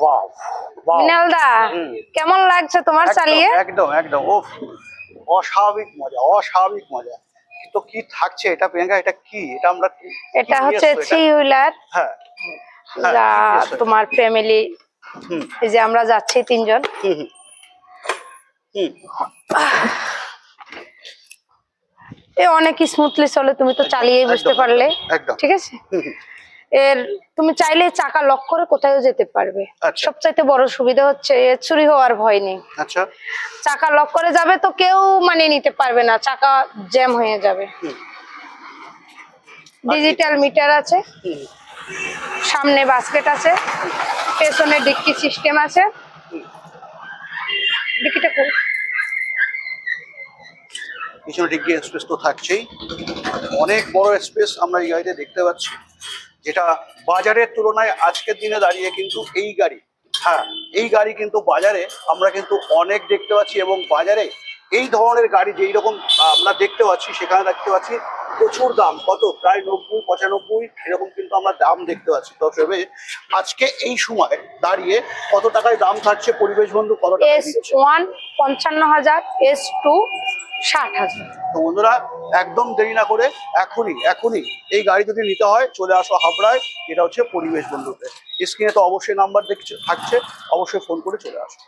Wow wow Mrinal দা, কেমন লাগছে তোমার চালিয়ে? একদম একদম ও অস্বাভাবিক মজা, অস্বাভাবিক মজা। তো কি থাকছে এটা প্রিয়াঙ্কা, এটা কি? এটা আমরা এটা হচ্ছে থ্রি হুইলার। হ্যাঁ যা তোমার ফ্যামিলি, এই যে আমরা যাচ্ছি 3 জন। এ অনেক স্মুথলি চলে, তুমি তো চালিয়ে বুঝতে পারলে। ঠিক আছে, এর তুমি চাইলে চাকা লক করে কোথাও যেতে পারবে। সবচাইতে বড় সুবিধা হচ্ছে এর চুরি হওয়ার ভয় নেই। আচ্ছা, চাকা লক করে যাবে তো কেউ মানে নিতে পারবে না, চাকা জ্যাম হয়ে যাবে। ডিজিটাল মিটার আছে, সামনে বাস্কেট আছে, পেছনে ডিক্কি সিস্টেম আছে। ডিক্কিটা খুব পিছনে ডিগ্রি স্পেস তো থাকছেই, অনেক বড় স্পেস আমরা এই গাড়িতে দেখতে পাচ্ছি, যেটা বাজারের তুলনায় আজকের দিনে দাঁড়িয়ে কিন্তু এই গাড়ি, হ্যাঁ এই গাড়ি কিন্তু বাজারে আমরা কিন্তু অনেক দেখতে পাচ্ছি। এবং বাজারে এই ধরনের গাড়ি যেই রকম আমরা দেখতে পাচ্ছি, সেখানে দেখতে পাচ্ছি প্রচুর দাম, কত প্রায় 90-95 এরকম কিন্তু আমরা দাম দেখতে পাচ্ছি। তবে আজকে এই সময় দাঁড়িয়ে কত টাকায় দাম থাকছে পরিবেশ বন্ধু? কত টাকা? S1 55,000, S2 60,000। তো বন্ধুরা একদম দেরি না করে এখনই এই গাড়ি যদি নিতে হয় চলে আসো হাবড়ায়, এটা হচ্ছে পরিবেশ বন্ধুতে। স্ক্রিনে তো অবশ্যই নাম্বার থাকছে, অবশ্যই ফোন করে চলে আসো।